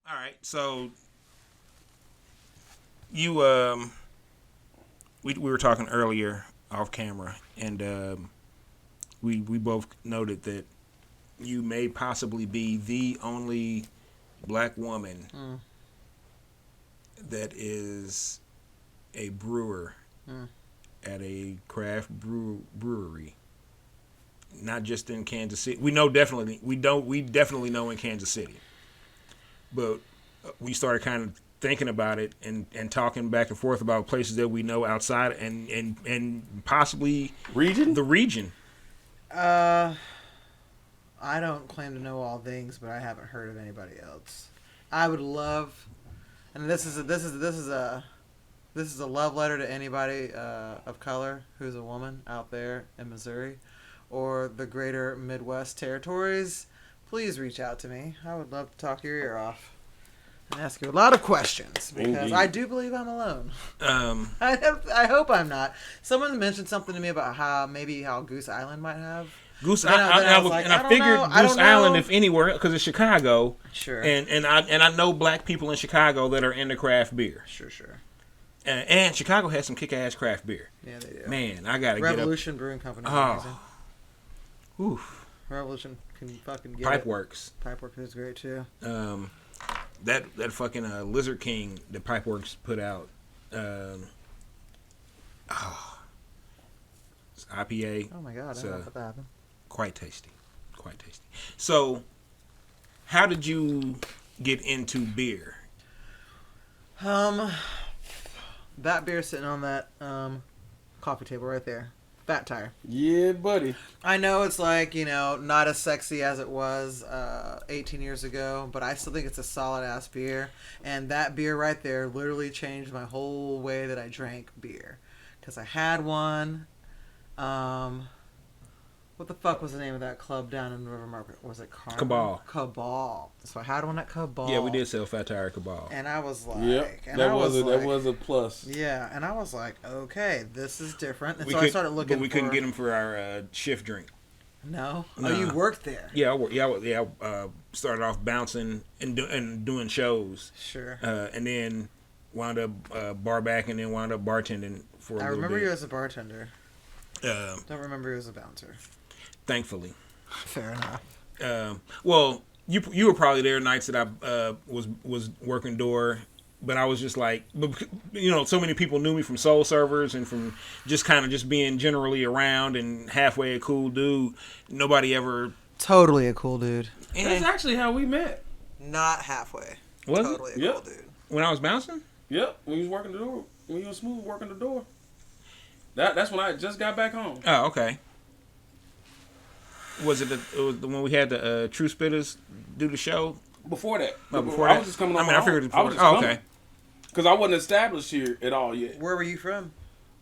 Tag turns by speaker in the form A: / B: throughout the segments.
A: All right. So you we were talking earlier off camera, and we both noted that you may possibly be the only black woman
B: Mm,
A: that is a brewer
B: mm.
A: at a craft brewery. Not just in Kansas City. We definitely know in Kansas City. But we started kind of thinking about it and talking back and forth about places that we know outside and possibly
C: Region?
A: the region.
B: Uh, I don't claim to know all things, but I haven't heard of anybody else. I would love, and this is a love letter to anybody of color who's a woman out there in Missouri or the greater Midwest territories. Please reach out to me. I would love to talk your ear off and ask you a lot of questions because
C: Indeed.
B: I do believe I'm alone.
A: Um,
B: I hope I'm not. Someone mentioned something to me about how Goose Island might have.
A: Goose,
B: Then I was like, I
A: I
B: don't
A: figured
B: know, I
A: Goose
B: don't
A: Island,
B: know.
A: if anywhere, because it's Chicago,
B: Sure.
A: and I know black people in Chicago that are into craft beer,
B: Sure.
A: and Chicago has some kick ass craft beer.
B: Yeah, they do.
A: Man, I gotta
B: Revolution Brewing Company.
A: Oh.
B: Amazing.
A: get up. Oof,
B: Revolution can fucking get
A: Pipe
B: it.
A: Works.
B: Pipeworks is great too.
A: That fucking Lizard King that Pipeworks put out. It's IPA.
B: Oh my god, I
A: It's,
B: don't know what that happened.
A: quite tasty. So, how did you get into beer?
B: That beer sitting on that coffee table right there. Fat Tire.
C: Yeah, buddy.
B: I know it's like, not as sexy as it was 18 years ago, but I still think it's a solid ass beer. And that beer right there literally changed my whole way that I drank beer. Because I had one. What the fuck was the name of that club down in River Market? Was it Carnival? Cabal. So I had one at Cabal.
A: Yeah, we did sell Fat Tire at Cabal.
B: And I was like,
C: Yep.
B: and
C: That
B: I
C: was
B: like,
C: a plus.
B: yeah, and I was like, okay, this is different. And
A: We
B: so
A: could,
B: I started looking.
A: but we couldn't get them for our shift drink.
B: No.
A: Nah.
B: Oh, you worked there.
A: Yeah, I started off bouncing and doing shows,
B: Sure.
A: and then wound up bar back, and then wound up bartending for a
B: I
A: little
B: remember
A: bit.
B: you as a bartender.
A: Uh,
B: Don't remember you as a bouncer.
A: thankfully.
B: Fair enough.
A: Well, you were probably there nights that I was working door, but I was just like, so many people knew me from Soul Servers and from just kind of just being generally around and halfway a cool dude. Nobody ever.
B: Totally a cool dude.
C: That's actually how we met.
B: Not halfway.
A: Was
B: Totally
A: it?
B: a
C: Yep.
B: cool dude.
A: When I was bouncing?
C: Yep. When you was working the door. When you was smooth working the door. That's when I just got back home.
A: Oh, okay. Was it when we had the True Spitters do the show?
C: Before that.
A: Oh, before
C: I
A: that?
C: was just coming
A: I
C: on
A: mean,
C: my
A: I figured
C: own.
A: it before.
C: was just
A: Oh,
C: coming.
A: okay.
C: Because I wasn't established here at all yet.
B: Where were you from?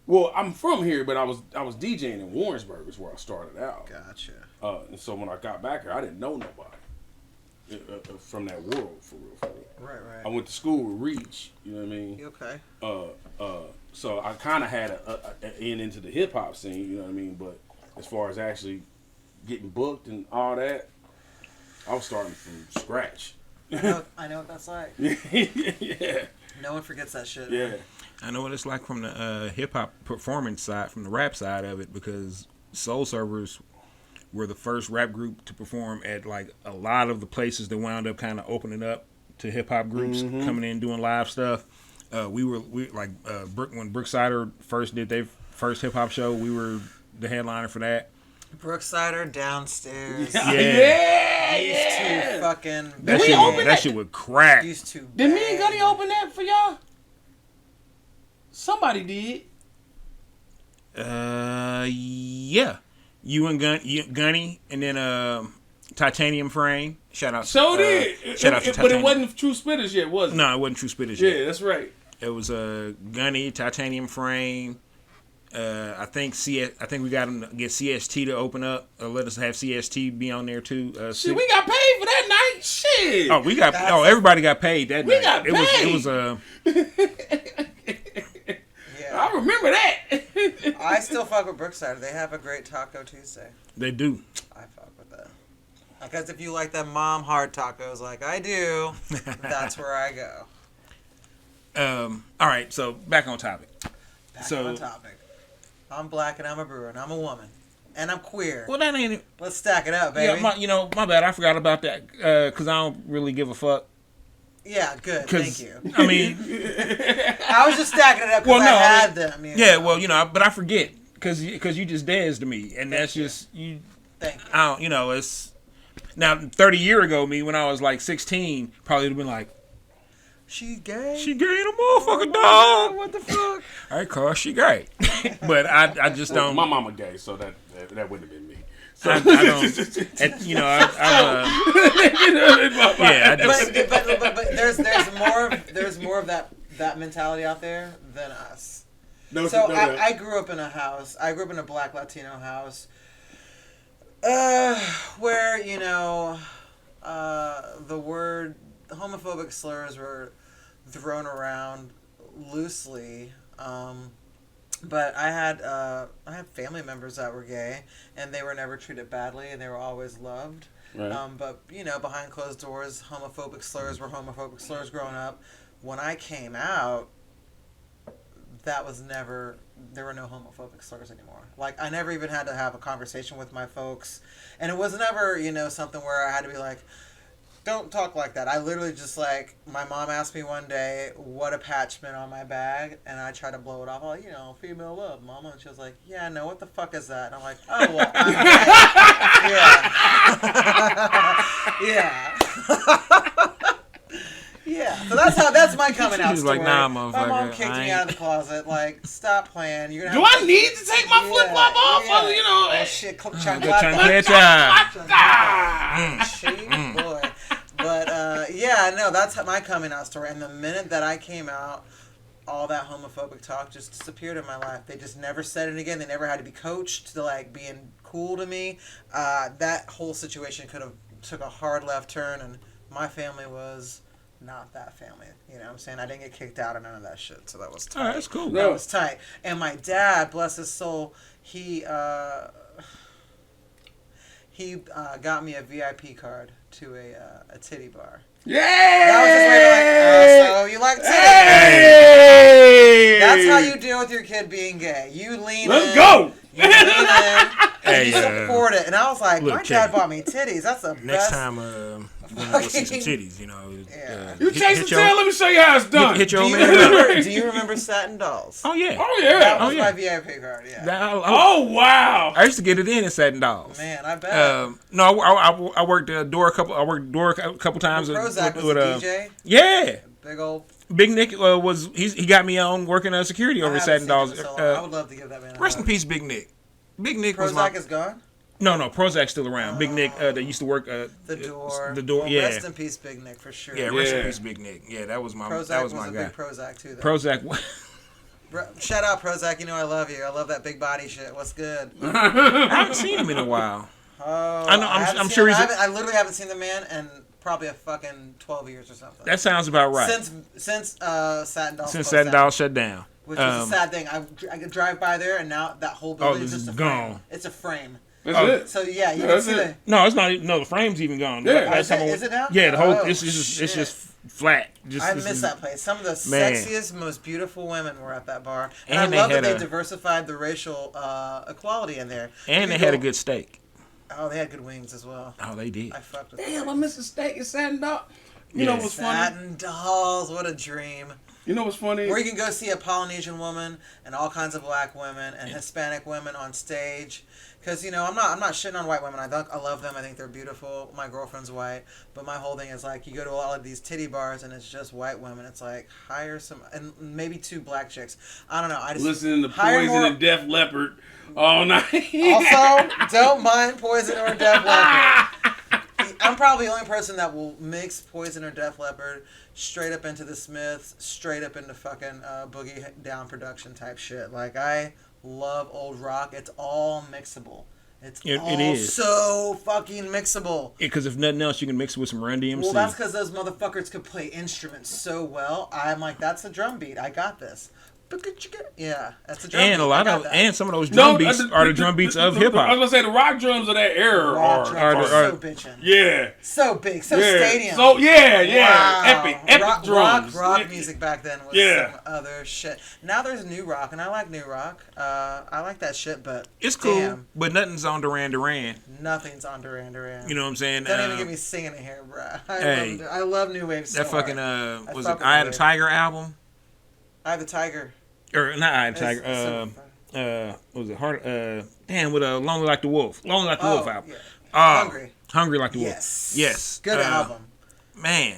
C: Well, I'm from here, but I was DJing in Warrensburg is where I started out.
B: Gotcha.
C: And so when I got back here, I didn't know nobody from that world, for real.
B: Right.
C: I went to school with Reach, you know what I mean?
B: You okay?
C: So I kind of had an in into the hip hop scene, you know what I mean? But as far as actually getting booked and all that, I was starting from scratch.
B: I know what that's like.
C: Yeah.
B: No one forgets that shit.
C: Yeah.
B: Man.
A: I know what it's like from the hip hop performance side, from the rap side of it, because Soul Servers were the first rap group to perform at like a lot of the places that wound up kind of opening up to hip hop groups coming in doing live stuff. We when Brooksider first did their first hip hop show, we were the headliner for that.
B: Brooksider downstairs.
C: Yeah.
B: Used to fucking.
A: That shit would crack.
B: Used to.
C: Did me and Gunny open that for y'all? Somebody did.
A: Yeah. You and Gunny, and then Titanium Frame. Shout out.
C: So did.
A: Shout out to
C: But
A: Titanium.
C: it wasn't True Spitters yet, was it?
A: No, it wasn't True Spitters yet.
C: Yeah, that's right.
A: It was Gunny, Titanium Frame. I think we got them to get CST to open up. Let us have CST be on there too.
C: Shit, we got paid for that night. Shit.
A: Everybody got paid that night.
C: We got paid.
A: It was
B: Yeah.
C: I remember that.
B: I still fuck with Brooksider. They have a great Taco Tuesday.
A: They do.
B: I fuck with that. Because if you like them mom hard tacos like I do, that's where I go.
A: All right, so back on topic.
B: Back on topic. I'm black and I'm a brewer and I'm a woman. And I'm queer.
A: Well, that ain't it.
B: Let's stack it up, baby.
A: Yeah, my bad. I forgot about that because I don't really give a fuck.
B: Yeah, good. Thank you.
A: I mean,
B: I was just stacking it up because I had them.
A: Yeah, well, but I forget because you just danced to me, and that's just you.
B: Thank you.
A: I don't, it's now 30 years ago. Me when I was like 16, probably would have been like,
B: she gay.
A: She gay in a motherfucker, dog.
B: What the fuck?
A: All right, Carl, she gay. But I just don't.
C: My mama gay, so that wouldn't have been me. So.
A: I don't. And, yeah.
B: But there's more of that mentality out there than us. I grew up in a house. I grew up in a black Latino house, where the word homophobic slurs were thrown around loosely. But I had family members that were gay, and they were never treated badly, and they were always loved.
C: Right.
B: But behind closed doors, homophobic slurs were homophobic slurs growing up. When I came out, there were no homophobic slurs anymore. Like, I never even had to have a conversation with my folks, and it was never something where I had to be like, don't talk like that. I literally just my mom asked me one day what a patch meant on my bag, and I tried to blow it off. I'm like, female love, mama. And she was like, yeah, no, what the fuck is that? And I'm like, oh, well, I'm gay. Yeah. Yeah. So that's my coming out story.
A: Like, nah, motherfucker.
B: My mom kicked me out of the closet. Like, stop playing. You're gonna
C: Do I need to take my flip flop off?
B: Yeah. Oh shit, chancleta. Boy. But that's my coming out story. And the minute that I came out, all that homophobic talk just disappeared in my life. They just never said it again. They never had to be coached to being cool to me. That whole situation could have took a hard left turn, and my family was not that family. You know what I'm saying? I didn't get kicked out or none of that shit. So that was tight.
A: Oh, that's cool.
B: That was tight. And my dad, bless his soul, he got me a VIP card to a titty bar.
C: Yeah.
B: That was his way to so you like titties?
C: Hey.
B: That's how you deal with your kid being gay. You lean in.
C: Let's go.
B: You lean in. And you support it. And I was like, my dad bought me titties. That's the
A: next
B: best.
A: time when I go see some titties,
B: Yeah.
C: You chase the tail. Let me show you how it's done.
A: Hit your man.
B: Do you remember Satin Dolls?
A: Oh yeah.
C: Oh yeah.
B: That was my VIP card. Yeah.
C: Oh wow.
A: I used to get it in Satin Dolls.
B: Man, I bet.
A: No, I worked door a couple times
B: Prozac was a DJ.
A: Yeah.
B: Big old.
A: Big Nick he got me on working security over at Satin Dolls.
B: I would love to give that man a
A: rest in
B: hug.
A: peace, Big Nick. Big Nick
B: Prozac is gone?
A: No, Prozac's still around. Big Nick that used to work
B: the door.
A: Well, yeah.
B: Rest in peace, Big Nick, for sure.
A: Yeah, rest in peace, Big Nick. Yeah, that was my
B: Prozac
A: that was my
B: a
A: guy.
B: big Prozac too. Though.
A: Prozac.
B: Shout out Prozac. I love you. I love that big body shit. What's good?
A: I haven't seen him in a while.
B: Oh,
A: I know. I'm sure he's.
B: I literally haven't seen the man in probably a fucking 12 years or something.
A: That sounds about right.
B: Since Satin Dolls.
A: Since Satin Dolls shut down.
B: Which was a sad thing. I could drive by there, and now that whole building is just a
A: gone.
B: frame. It's a frame.
C: That's it.
B: So yeah, you can see it.
A: No, it's not. No, the frame's even gone.
C: Yeah.
B: Is it now?
A: Yeah, the whole.
B: Oh,
A: It's just flat.
B: I miss that place. Some of the sexiest, most beautiful women were at that bar, and I love that they diversified the racial equality in there.
A: And they had a good steak.
B: Oh, they had good wings as well.
A: Oh, they did.
B: I fucked with.
C: Damn, I miss the steak and Satin Doll. You know what's funny?
B: Satin Dolls, what a dream.
C: You know what's funny?
B: Where you can go see a Polynesian woman and all kinds of black women and Hispanic women on stage. Because, I'm not shitting on white women. I love them. I think they're beautiful. My girlfriend's white. But my whole thing is, you go to a lot of these titty bars and it's just white women. It's hire some, and maybe 2 black chicks. I don't know. I just
C: listening to Poison and Def Leppard all night.
B: Also, don't mind Poison or Def Leppard. I'm probably the only person that will mix Poison or Def Leppard straight up into the Smiths, straight up into fucking Boogie Down production type shit. I love old rock. It's all mixable. It is so fucking mixable.
A: Because if nothing else, you can mix it with some Run DMC.
B: Well, that's because those motherfuckers could play instruments so well. I'm like, that's a drum beat. I got this. Yeah, that's a drum
A: And
B: beat.
A: a lot
B: I got
A: of
B: that.
A: and some of those drum beats are the drum beats of hip
C: I was
A: hop.
C: gonna say the rock drums of that era
B: Rock
C: are
B: drums
A: are-
B: so bitchin'.
C: yeah.
B: So big, so
C: Yeah.
B: stadium.
C: So yeah,
B: Wow.
C: epic drums.
B: Rock music back then was
C: Yeah.
B: some other shit. Now there's new rock, and I like new rock. I like that shit, but
A: It's cool,
B: damn,
A: but nothing's on Duran Duran.
B: nothing's on Duran Duran.
A: You know what I'm saying?
B: Don't even get me singing it here, bro.
A: Hey.
B: I love new wave. So
A: That fucking
B: hard.
A: was
B: fuck
A: it
B: with
A: I Had a
B: Wave.
A: Tiger album
B: I the Tiger.
A: or not I Had a Tiger?
B: It's so fun.
A: What was it? Hard. Damn, with Lonely Like the Wolf. Lonely Like the Wolf album.
B: Yeah.
A: Oh, Hungry Like the Wolf.
B: Yes.
A: Yes.
B: Good album.
A: Man,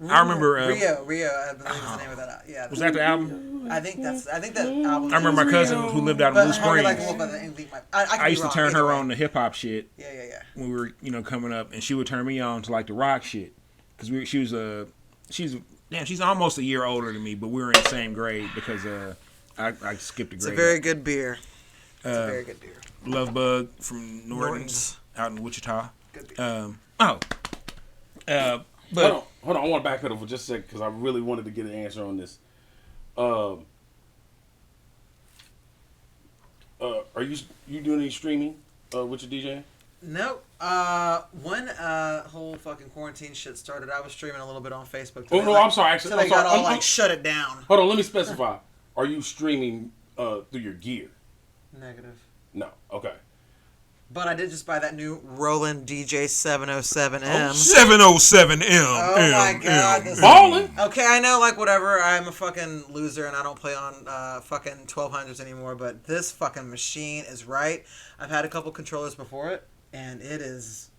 A: I remember.
B: Rio, I believe is the name of that. Yeah.
A: Was that the album?
B: I think that album.
A: I remember my cousin who lived out in
B: But
A: Blue
B: Hungry Like a
A: Springs.
B: Wolf, I could
A: I
B: be
A: used to
B: wrong,
A: turn
B: either
A: her
B: way.
A: on to hip hop shit
B: Yeah.
A: when we were coming up, and she would turn me on to like the rock shit because she's almost a year older than me, but we were in the same grade because I skipped a grade.
B: It's a very good beer. It's a very good beer.
A: Love Bug from Norton's out in Wichita.
B: Good beer.
A: But
C: Hold on. I want to backpedal for just a second because I really wanted to get an answer on this. Are you doing any streaming with your DJing?
B: No. When whole fucking quarantine shit started, I was streaming a little bit on Facebook.
C: Oh no, I'm sorry. Actually,
B: So they
C: I'm sorry.
B: got all shut it down.
C: Hold on. Let me specify. Are you streaming through your gear?
B: Negative.
C: No. Okay.
B: But I did just buy that new Roland DJ 707M.
A: 707M.
B: Oh my god, this
C: Ballin'.
B: Okay, I know, like, whatever, I'm a fucking loser and I don't play on fucking 1200s anymore, but this fucking machine is right. I've had a couple controllers before it, and it is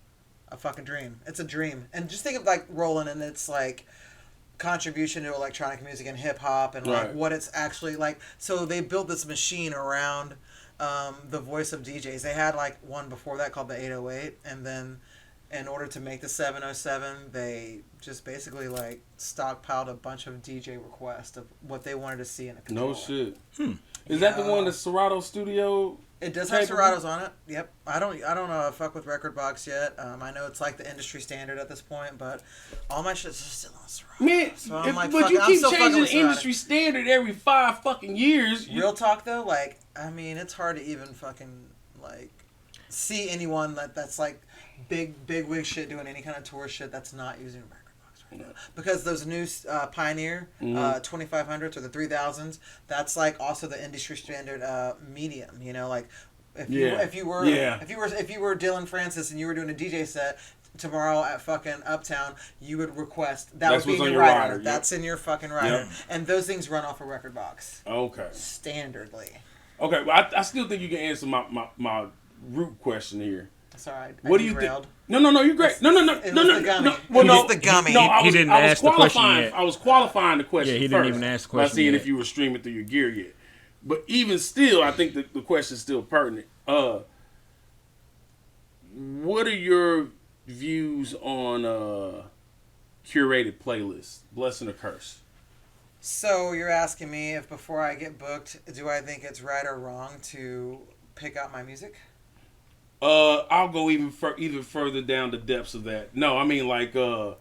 B: a fucking dream. It's a dream. And just think of, like, Roland and its, like, contribution to electronic music and hip-hop and, like,
C: Right.
B: what it's actually, like... So they built this machine around... the voice of DJs. They had like one before that called the 808, and then in order to make the 707, they just basically like stockpiled a bunch of DJ requests of what they wanted to see in a controller.
C: No shit. Is that the one, the Serato Studio?
B: It does have
C: capable?
B: Seratos on it. Yep. I don't fuck with Record Box yet. I know it's like the industry standard at this point, but all my shit's just still on Serato.
C: Man,
B: So I'm like,
C: but
B: fuck
C: you
B: it. I'm
C: keep
B: still fucking
C: changing
B: with
C: the
B: Serato.
C: industry standard every 5 fucking years.
B: Real talk though, like, I mean, it's hard to even fucking like see anyone that's like big wig shit doing any kind of tour shit that's not using a record box right now. Because those new Pioneer 2500s or the 3000s, that's like also the industry standard medium. You know, like if you were Dylan Francis and you were doing a DJ set tomorrow at fucking Uptown, you would request
C: That's
B: would be in
C: what's
B: your
C: on your
B: rider.
C: rider,
B: That's in your fucking rider,
C: Yep.
B: and those things run off a record box
C: Okay.
B: standardly.
C: Okay, well, I still think you can answer my root question here.
B: Sorry,
C: What do you think? No, you're great. No.
B: It was the gummy.
C: Well,
B: It
C: no,
B: was the gummy.
C: No, I
A: He
C: was,
A: didn't
C: I was
A: ask the question
C: qualifying.
A: yet.
C: I was qualifying the question.
A: Yeah, he didn't
C: first
A: even ask the
C: by
A: question
C: seeing
A: yet.
C: if you were streaming through your gear yet. But even still, I think the question is still pertinent. What are your views on curated playlists, blessing or curse?
B: So you're asking me if before I get booked, do I think it's right or wrong to pick out my music?
C: I'll go even further down the depths of that. No, I mean like let's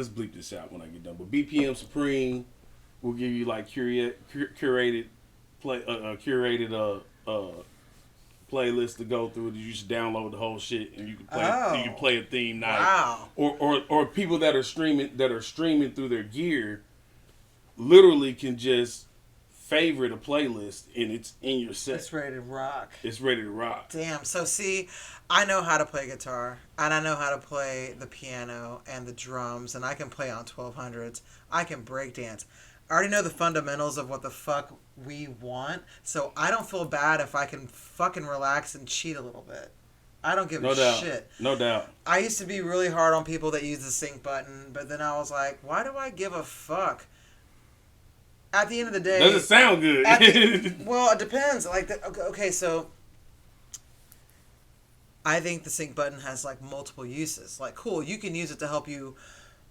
C: bleep this out when I get done. But BPM Supreme will give you like curated playlist to go through. You just download the whole shit and you can play.
B: Oh.
C: You can play a theme night.
B: Wow.
C: Or people that are streaming through their gear, literally can just favorite a playlist and it's in your set.
B: It's ready to rock.
C: It's ready to rock.
B: Damn. So see, I know how to play guitar, and I know how to play the piano and the drums, and I can play on 1200s. I can break dance. I already know the fundamentals of what the fuck we want, so I don't feel bad if I can fucking relax and cheat a little bit. I don't give
C: No
B: a
C: doubt.
B: shit.
C: No doubt.
B: I used to be really hard on people that use the sync button, but then I was like, why do I give a fuck? At the end of the day...
C: Doesn't sound good.
B: Well, it depends. Like, okay, so... I think the sync button has, like, multiple uses. Like, cool, you can use it to help you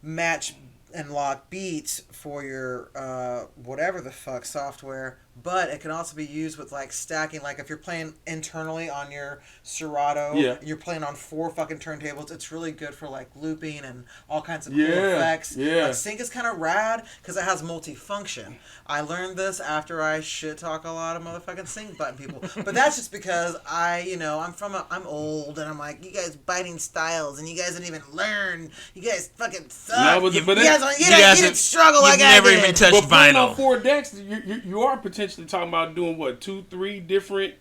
B: match and lock beats for your whatever the fuck software, but it can also be used with like stacking. Like if you're playing internally on your Serato,
C: Yeah.
B: and you're playing on 4 fucking turntables, it's really good for like looping and all kinds of cool
C: Yeah,
B: effects.
C: yeah.
B: Like sync is kind of rad because it has multifunction. I learned this after I shit talk a lot of motherfucking sync button people, but that's just because I'm old and I'm like, you guys biting styles and you guys didn't even learn. You guys fucking suck.
C: No, but
B: you
C: it-
B: guys
A: you
B: didn't struggle like
A: You've
B: I
A: never
B: did.
A: even touched
C: But playing on
A: vinyl.
C: 4 decks, you are potentially talking about doing what 2-3 different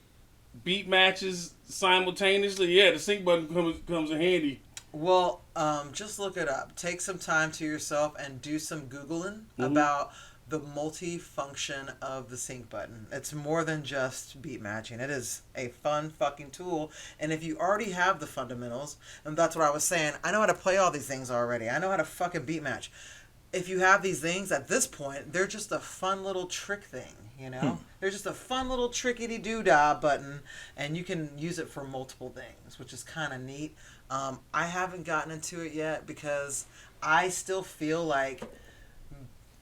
C: beat matches simultaneously. Yeah, the sync button comes in handy.
B: Well, just look it up. Take some time to yourself and do some Googling about the multi-function of the sync button. It's more than just beat matching. It is a fun fucking tool. And if you already have the fundamentals, and that's what I was saying, I know how to play all these things already. I know how to fucking beat match. If you have these things, at this point, they're just a fun little trick thing, you know? They're just a fun little trickety-doo-dah button, and you can use it for multiple things, which is kind of neat. I haven't gotten into it yet because I still feel like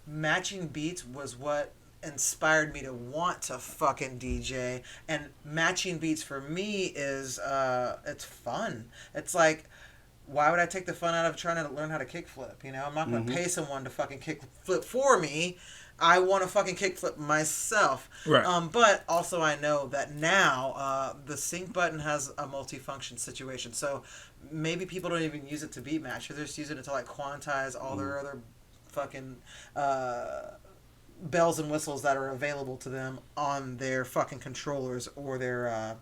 B: matching beats was what inspired me to want to fucking DJ, and matching beats for me is it's fun. It's like, why would I take the fun out of trying to learn how to kickflip? You know, I'm not going to pay someone to fucking kickflip for me. I want to fucking kickflip myself.
A: Right.
B: But also I know that now the sync button has a multifunction situation. So maybe people don't even use it to beat match. They're just using it to like quantize all their other fucking bells and whistles that are available to them on their fucking controllers or their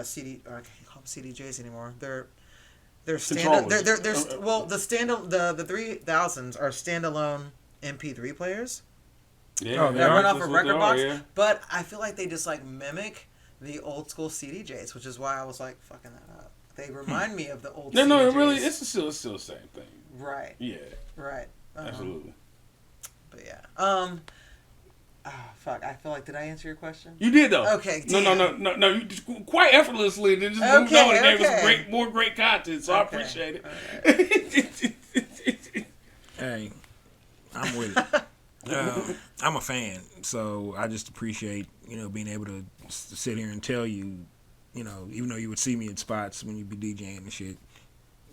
B: CD. Or I can't call them CDJs anymore. They're stand. The 3000s are standalone MP3 players
C: Yeah,
B: that run off
C: that's
B: a
C: what they
B: record
C: are,
B: box.
C: yeah.
B: But I feel like they just like mimic the old school CDJs, which is why I was like fucking that up. They remind me of the old.
C: No,
B: CDJs.
C: it really it's still the same thing.
B: Right.
C: Yeah,
B: Right.
C: absolutely.
B: But yeah. Fuck. I feel like, did I answer your question?
C: You did though.
B: Okay.
C: No.
B: damn.
C: You just quite effortlessly. They just moved
B: Okay,
C: on and gave us
B: okay.
C: more great content. So I
B: Okay.
C: appreciate
B: All
C: it.
A: Hey, I'm with it. I'm a fan, so I just appreciate being able to sit here and tell you, even though you would see me at spots when you be DJing and shit.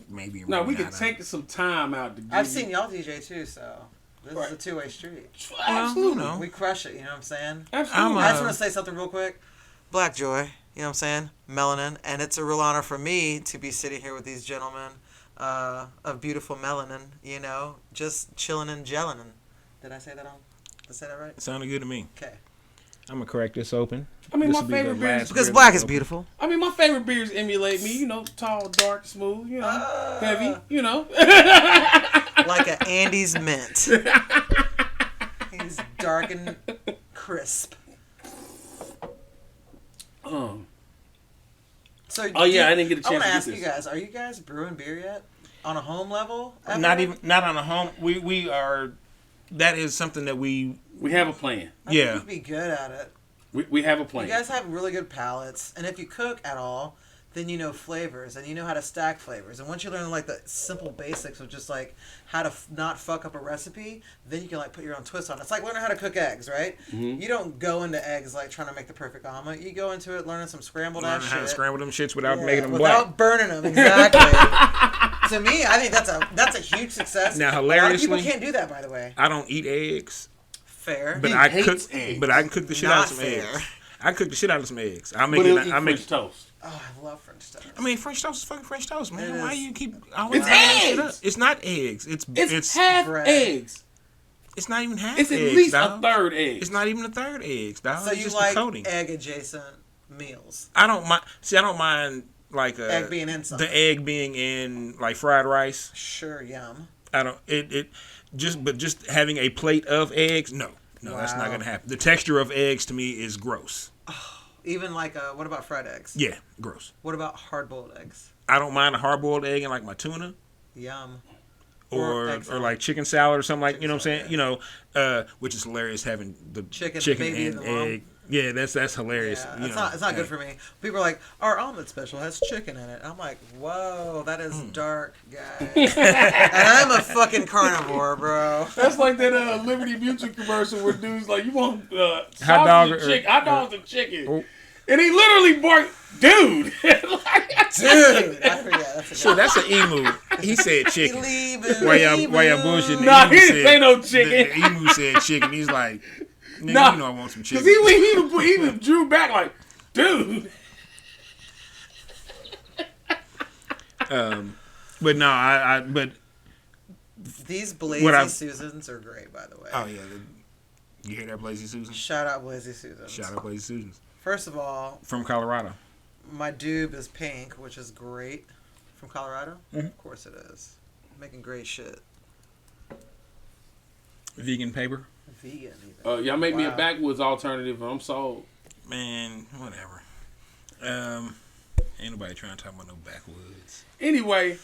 A: Maybe
C: No, we
A: maybe
C: could
A: not.
C: take some time out to.
B: I've seen y'all DJ too, so this
C: Right.
B: is a two-way street.
C: Absolutely.
A: Well,
B: We crush it. You know what I'm saying?
C: Absolutely.
B: I just want to say something real quick. Black Joy, you know what I'm saying? Melanin. And it's a real honor for me to be sitting here with these gentlemen of beautiful melanin, just chilling and gelling. Did I say that on? Did I say that right?
A: It sounded good to me.
B: Okay.
A: I'm gonna crack this open.
C: I mean,
A: This
C: my
A: will be the
C: favorite beer is
A: last
B: Because
A: beer
B: black
A: that's
B: is
A: open.
B: beautiful.
C: I mean, my favorite beers emulate me. Tall, dark, smooth. Heavy.
B: Like a Andes mint. He's dark and crisp. So,
C: Oh, yeah, I didn't get a chance
B: I want
C: to
B: to
C: get
B: ask
C: this.
B: you guys: are you guys brewing beer yet on a home level? ever?
A: Not on a home. We are. That is something that we.
C: We have a plan.
B: I think
A: Yeah.
B: you'd be good at it.
C: We have a plan.
B: You guys have really good palates, and if you cook at all, then you know flavors, and you know how to stack flavors. And once you learn like the simple basics of just like how to not fuck up a recipe, then you can like put your own twist on it. It's like learning how to cook eggs, right?
C: Mm-hmm.
B: You don't go into eggs like trying to make the perfect omelet. You go into it learning some scrambled
A: Learning
B: ass
A: how to
B: shit.
A: scramble them shits without
B: Yeah,
A: making them
B: without
A: black.
B: burning them. Exactly. To me, I think that's a huge success.
A: Now,
B: a lot of people
A: hilariously-
B: can't do that, by the way.
A: I don't eat eggs,
B: Fair.
A: but
C: He
A: I
C: hates
A: cook.
C: eggs.
A: But I can cook the shit out
B: Not
A: of some
B: fair.
A: eggs. I cook the shit out of some eggs. I make
C: But
A: it.
C: he'll eat
A: I make.
C: French toast.
B: Oh, I love French toast.
A: I mean, French toast is fucking French toast, man.
B: It
A: Why
B: is.
A: you keep always
C: It's
A: bringing that shit
C: eggs.
A: up? It's not eggs.
C: It's half
B: bread.
C: eggs.
A: It's not even half.
C: It's at
A: eggs,
C: least
A: dog.
C: a third egg.
A: It's not even a third eggs, dog.
B: So
A: It's
B: you
A: just
B: like
A: the coating.
B: egg adjacent meals?
A: I don't mind. See, I don't mind like
B: Egg being in something.
A: the egg being in like fried rice.
B: Sure, yum.
A: I don't. It just having a plate of eggs. No, that's not
B: Wow.
A: gonna happen. The texture of eggs to me is gross.
B: Even like, what about fried eggs?
A: Yeah, gross.
B: What about hard-boiled eggs?
A: I don't mind a hard boiled egg in like my tuna
B: Yum.
A: or
B: egg salad.
A: like chicken salad or something like
B: Chicken salad,
A: which is hilarious having the
B: Chicken,
A: chicken
B: baby
A: and
B: in the mom.
A: egg. Yeah, that's hilarious.
B: Yeah,
A: You
B: it's
A: know,
B: not good for me. People are like, our omelet special has chicken in it. I'm like, whoa, that is dark, guys. And I'm a fucking carnivore, bro.
C: That's like that Liberty Mutual commercial where dudes like, you want
A: Hot dog
C: sausage and chicken, hot dogs and chicken,
A: Oh.
C: and he literally barked, dude.
B: Dude, I forget. That's a
A: Shit, that's an emu. He said chicken. Why y'all bullshitting? The
C: Nah,
A: emu
C: he didn't say no
A: The
C: chicken.
A: emu said chicken. He's like, nigga,
C: Nah,
A: you know I want some
C: Because
A: chicken.
C: he even drew back like, dude.
A: But no, but
B: These
A: What
B: Blazy
A: I-
B: Susans are great, by the way.
A: oh yeah, you hear that, Blazy Susan?
B: Shout out Blazy Susans.
A: Shout out Blazy Susans
B: First of all,
A: from Colorado.
B: my dube is pink, which is great. From Colorado?
A: Mhm.
B: Of course it is. Making great shit.
A: Vegan paper,
B: Vegan, even.
C: Y'all make me a
B: Wow.
C: backwoods alternative, and I'm sold.
A: man, whatever. Ain't nobody trying to talk about no backwoods.
C: Anyway,